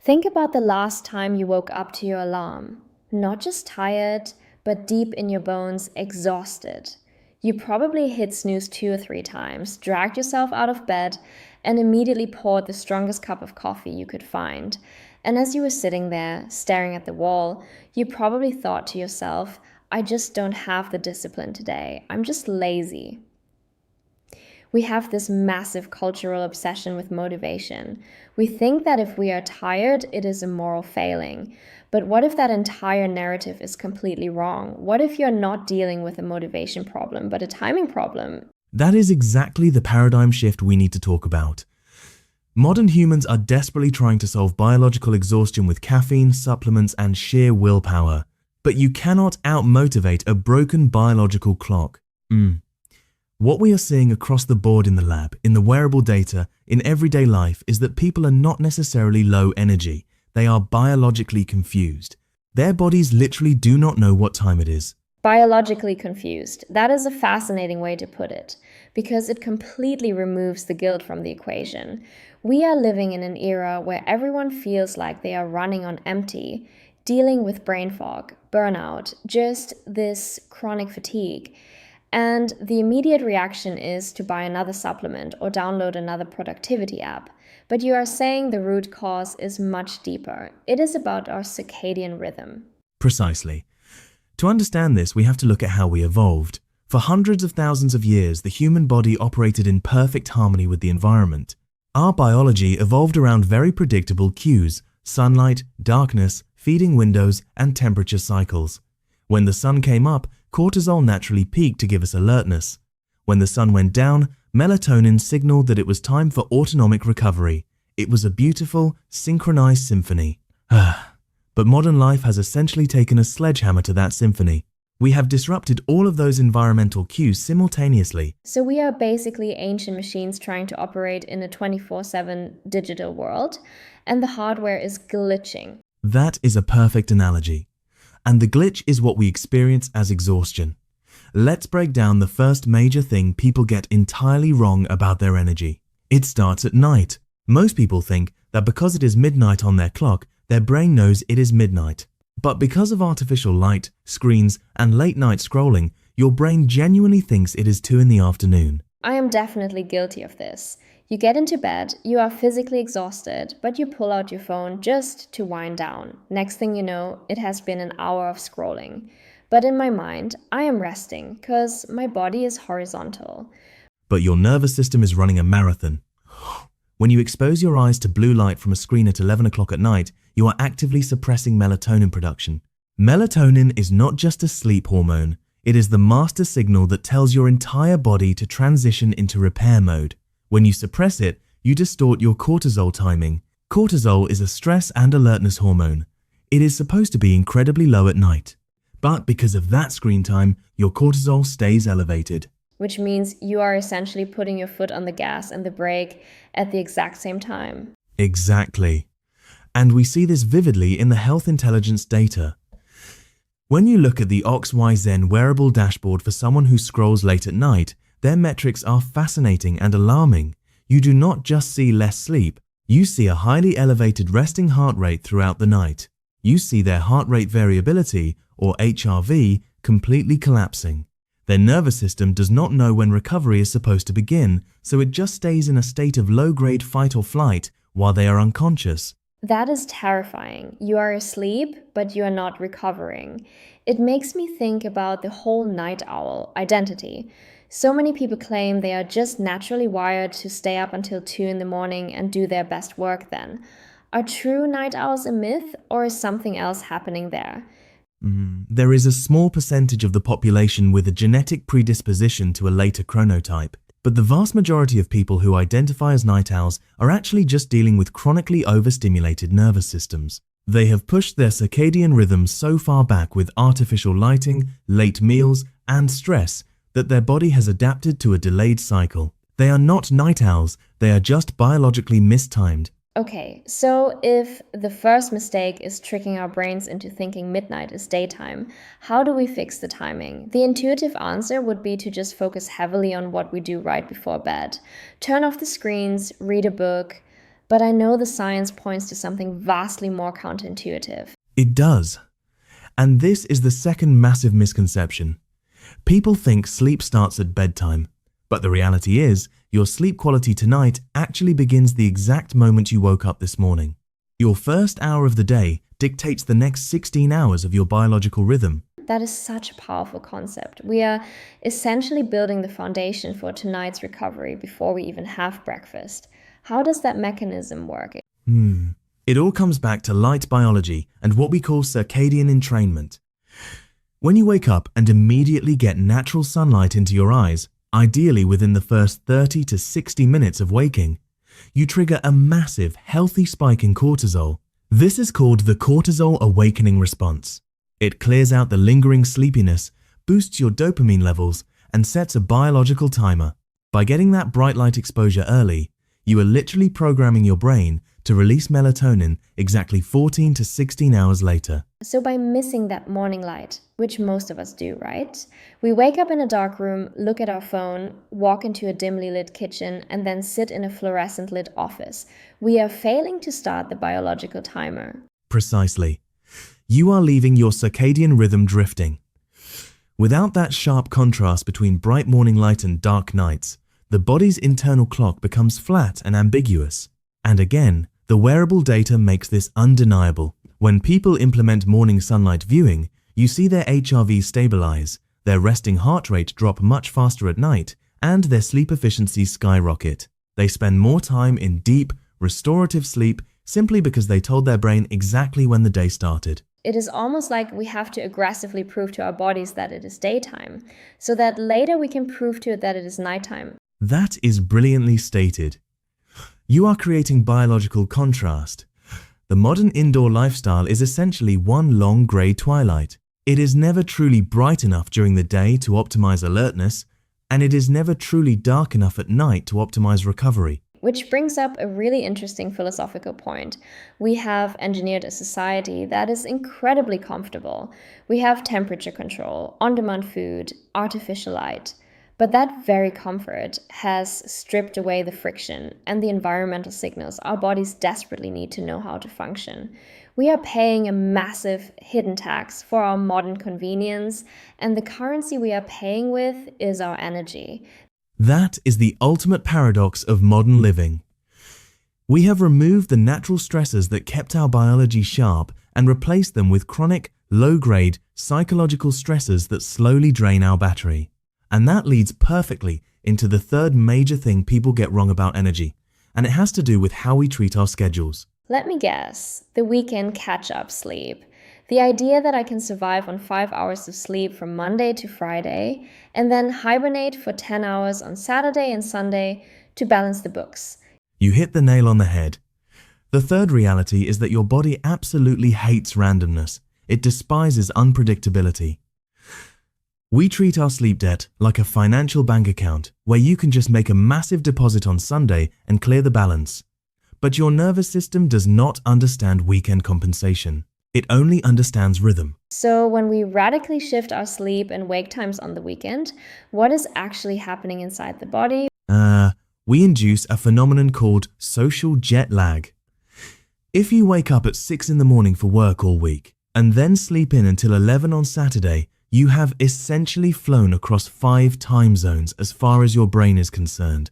Think about the last time you woke up to your alarm. Not just tired, but deep in your bones, exhausted. You probably hit snooze 2 or 3 times, dragged yourself out of bed, and immediately poured the strongest cup of coffee you could find. And as you were sitting there, staring at the wall, you probably thought to yourself, I just don't have the discipline today. I'm just lazy. We have this massive cultural obsession with motivation. We think that if we are tired, it is a moral failing. But what if that entire narrative is completely wrong? What if you're not dealing with a motivation problem, but a timing problem? That is exactly the paradigm shift we need to talk about. Modern humans are desperately trying to solve biological exhaustion with caffeine, supplements, and sheer willpower. But you cannot out-motivate a broken biological clock. What we are seeing across the board in the lab, in the wearable data, in everyday life is that people are not necessarily low energy. They are biologically confused. Their bodies literally do not know what time it is. Biologically confused. That is a fascinating way to put it, because it completely removes the guilt from the equation. We are living in an era where everyone feels like they are running on empty, dealing with brain fog, burnout, just this chronic fatigue. And the immediate reaction is to buy another supplement or download another productivity app. But you are saying the root cause is much deeper. It is about our circadian rhythm. Precisely. To understand this, we have to look at how we evolved. For hundreds of thousands of years, the human body operated in perfect harmony with the environment. Our biology evolved around very predictable cues: sunlight, darkness, feeding windows, and temperature cycles. When the sun came up, cortisol naturally peaked to give us alertness. When the sun went down, melatonin signaled that it was time for autonomic recovery. It was a beautiful, synchronized symphony. But modern life has essentially taken a sledgehammer to that symphony. We have disrupted all of those environmental cues simultaneously. So we are basically ancient machines trying to operate in a 24/7 digital world, and the hardware is glitching. That is a perfect analogy. And the glitch is what we experience as exhaustion. Let's break down the first major thing people get entirely wrong about their energy. It starts at night. Most people think that because it is midnight on their clock, their brain knows it is midnight. But because of artificial light, screens, and late-night scrolling, your brain genuinely thinks it is 2 in the afternoon. I am definitely guilty of this. You get into bed, you are physically exhausted, but you pull out your phone just to wind down. Next thing you know, it has been an hour of scrolling. But in my mind, I am resting because my body is horizontal. But your nervous system is running a marathon. When you expose your eyes to blue light from a screen at 11 o'clock at night, you are actively suppressing melatonin production. Melatonin is not just a sleep hormone. It is the master signal that tells your entire body to transition into repair mode. When you suppress it, you distort your cortisol timing. Cortisol is a stress and alertness hormone. It is supposed to be incredibly low at night. But because of that screen time, your cortisol stays elevated. Which means you are essentially putting your foot on the gas and the brake at the exact same time. Exactly. And we see this vividly in the health intelligence data. When you look at the OXYZEN wearable dashboard for someone who scrolls late at night, their metrics are fascinating and alarming. You do not just see less sleep, you see a highly elevated resting heart rate throughout the night. You see their heart rate variability, or HRV, completely collapsing. Their nervous system does not know when recovery is supposed to begin, so it just stays in a state of low-grade fight or flight while they are unconscious. That is terrifying. You are asleep, but you are not recovering. It makes me think about the whole night owl identity. So many people claim they are just naturally wired to stay up until 2 in the morning and do their best work then. Are true night owls a myth, or is something else happening there? There is a small percentage of the population with a genetic predisposition to a later chronotype, but the vast majority of people who identify as night owls are actually just dealing with chronically overstimulated nervous systems. They have pushed their circadian rhythms so far back with artificial lighting, late meals, and stress that their body has adapted to a delayed cycle. They are not night owls, they are just biologically mistimed. Okay, so if the first mistake is tricking our brains into thinking midnight is daytime, how do we fix the timing? The intuitive answer would be to just focus heavily on what we do right before bed. Turn off the screens, read a book, but I know the science points to something vastly more counterintuitive. It does. And this is the second massive misconception. People think sleep starts at bedtime, but the reality is your sleep quality tonight actually begins the exact moment you woke up this morning. Your first hour of the day dictates the next 16 hours of your biological rhythm. That is such a powerful concept. We are essentially building the foundation for tonight's recovery before we even have breakfast. How does that mechanism work? It all comes back to light biology and what we call circadian entrainment. When you wake up and immediately get natural sunlight into your eyes, ideally within the first 30 to 60 minutes of waking, you trigger a massive, healthy spike in cortisol. This is called the cortisol awakening response. It clears out the lingering sleepiness, boosts your dopamine levels, and sets a biological timer. By getting that bright light exposure early, you are literally programming your brain to release melatonin exactly 14 to 16 hours later. So by missing that morning light, which most of us do, right? We wake up in a dark room, look at our phone, walk into a dimly lit kitchen, and then sit in a fluorescent lit office. We are failing to start the biological timer. Precisely. You are leaving your circadian rhythm drifting. Without that sharp contrast between bright morning light and dark nights, the body's internal clock becomes flat and ambiguous. And again, the wearable data makes this undeniable. When people implement morning sunlight viewing, you see their HRV stabilize, their resting heart rate drop much faster at night, and their sleep efficiency skyrocket. They spend more time in deep, restorative sleep simply because they told their brain exactly when the day started. It is almost like we have to aggressively prove to our bodies that it is daytime, so that later we can prove to it that it is nighttime. That is brilliantly stated. You are creating biological contrast. The modern indoor lifestyle is essentially one long grey twilight. It is never truly bright enough during the day to optimize alertness, and it is never truly dark enough at night to optimize recovery. Which brings up a really interesting philosophical point. We have engineered a society that is incredibly comfortable. We have temperature control, on-demand food, artificial light. But that very comfort has stripped away the friction and the environmental signals our bodies desperately need to know how to function. We are paying a massive hidden tax for our modern convenience, and the currency we are paying with is our energy. That is the ultimate paradox of modern living. We have removed the natural stressors that kept our biology sharp and replaced them with chronic, low-grade, psychological stressors that slowly drain our battery. And that leads perfectly into the third major thing people get wrong about energy, and it has to do with how we treat our schedules. Let me guess, the weekend catch-up sleep. The idea that I can survive on 5 hours of sleep from Monday to Friday and then hibernate for 10 hours on Saturday and Sunday to balance the books. You hit the nail on the head. The third reality is that your body absolutely hates randomness. It despises unpredictability. We treat our sleep debt like a financial bank account where you can just make a massive deposit on Sunday and clear the balance. But your nervous system does not understand weekend compensation. It only understands rhythm. So when we radically shift our sleep and wake times on the weekend, what is actually happening inside the body? We induce a phenomenon called social jet lag. If you wake up at 6 in the morning for work all week and then sleep in until 11 on Saturday, you have essentially flown across 5 time zones as far as your brain is concerned.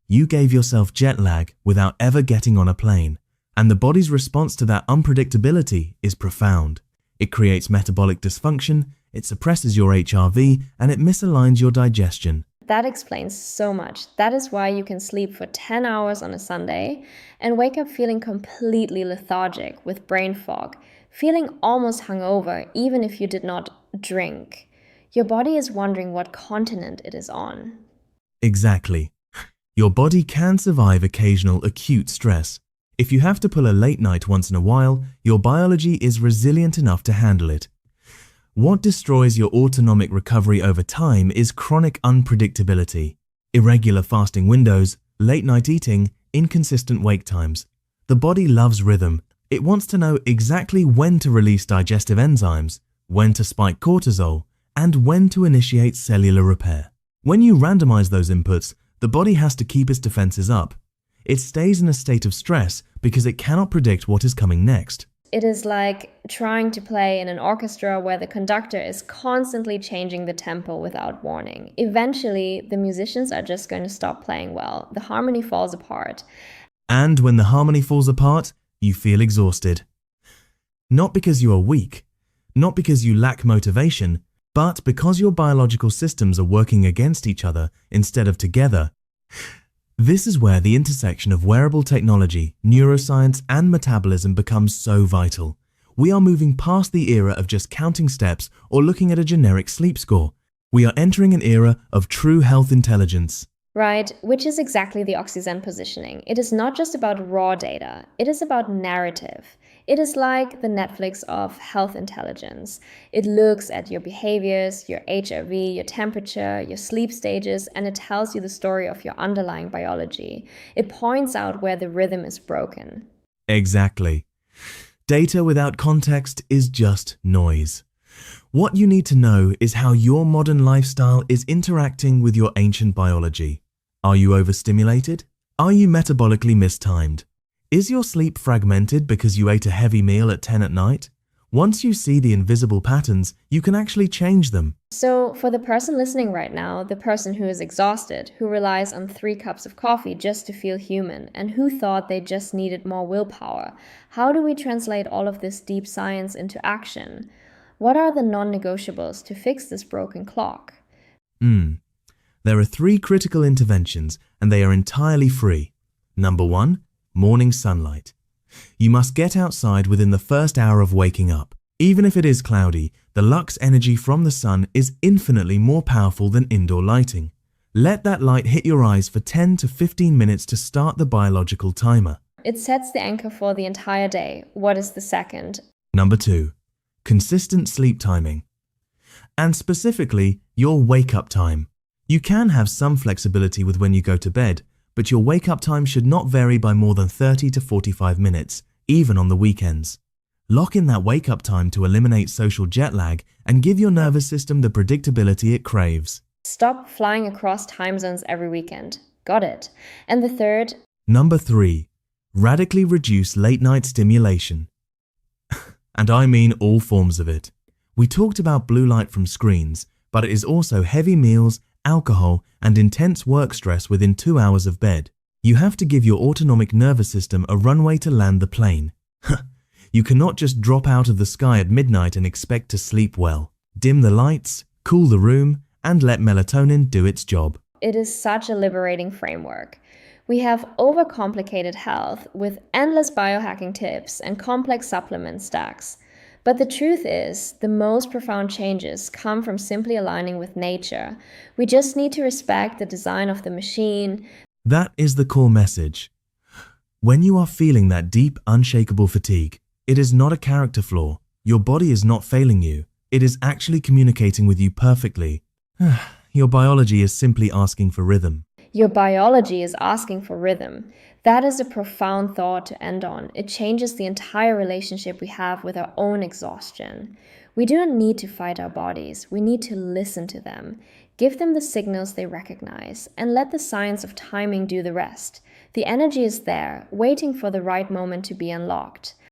You gave yourself jet lag without ever getting on a plane. And the body's response to that unpredictability is profound. It creates metabolic dysfunction, it suppresses your HRV, and it misaligns your digestion. That explains so much. That is why you can sleep for 10 hours on a Sunday and wake up feeling completely lethargic with brain fog, feeling almost hungover even if you did not drink. Your body is wondering what continent it is on. Exactly. Your body can survive occasional acute stress. If you have to pull a late night once in a while, your biology is resilient enough to handle it. What destroys your autonomic recovery over time is chronic unpredictability, irregular fasting windows, late night eating, inconsistent wake times. The body loves rhythm. It wants to know exactly when to release digestive enzymes, when to spike cortisol, and when to initiate cellular repair. When you randomize those inputs, the body has to keep its defenses up. It stays in a state of stress because it cannot predict what is coming next. It is like trying to play in an orchestra where the conductor is constantly changing the tempo without warning. Eventually, the musicians are just going to stop playing well. The harmony falls apart. And when the harmony falls apart, you feel exhausted. Not because you are weak, not because you lack motivation, but because your biological systems are working against each other instead of together. This is where the intersection of wearable technology, neuroscience, and metabolism becomes so vital. We are moving past the era of just counting steps or looking at a generic sleep score. We are entering an era of true health intelligence. Right, which is exactly the OXYZEN positioning. It is not just about raw data, it is about narrative. It is like the Netflix of health intelligence. It looks at your behaviors, your HRV, your temperature, your sleep stages, and it tells you the story of your underlying biology. It points out where the rhythm is broken. Exactly. Data without context is just noise. What you need to know is how your modern lifestyle is interacting with your ancient biology. Are you overstimulated? Are you metabolically mistimed? Is your sleep fragmented because you ate a heavy meal at 10 at night? Once you see the invisible patterns, you can actually change them. So, for the person listening right now, the person who is exhausted, who relies on 3 cups of coffee just to feel human, and who thought they just needed more willpower, how do we translate all of this deep science into action? What are the non-negotiables to fix this broken clock? There are 3 critical interventions, and they are entirely free. Number 1. Morning sunlight. You must get outside within the first hour of waking up. Even if it is cloudy, the lux energy from the sun is infinitely more powerful than indoor lighting. Let that light hit your eyes for 10 to 15 minutes to start the biological timer. It sets the anchor for the entire day. What is the second? Number 2. Consistent sleep timing. And specifically, your wake-up time. You can have some flexibility with when you go to bed, but your wake-up time should not vary by more than 30 to 45 minutes, even on the weekends. Lock in that wake-up time to eliminate social jet lag and give your nervous system the predictability it craves. Stop flying across time zones every weekend. Got it. And the third? Number 3. Radically reduce late-night stimulation. And I mean all forms of it. We talked about blue light from screens, but it is also heavy meals, alcohol, and intense work stress within 2 hours of bed. You have to give your autonomic nervous system a runway to land the plane. You cannot just drop out of the sky at midnight and expect to sleep well. Dim the lights, cool the room, and let melatonin do its job. It is such a liberating framework. We have overcomplicated health with endless biohacking tips and complex supplement stacks. But the truth is, the most profound changes come from simply aligning with nature. We just need to respect the design of the machine. That is the core message. When you are feeling that deep, unshakable fatigue, it is not a character flaw. Your body is not failing you. It is actually communicating with you perfectly. Your biology is simply asking for rhythm. Your biology is asking for rhythm. That is a profound thought to end on. It changes the entire relationship we have with our own exhaustion. We do not need to fight our bodies. We need to listen to them, give them the signals they recognize, and let the science of timing do the rest. The energy is there, waiting for the right moment to be unlocked.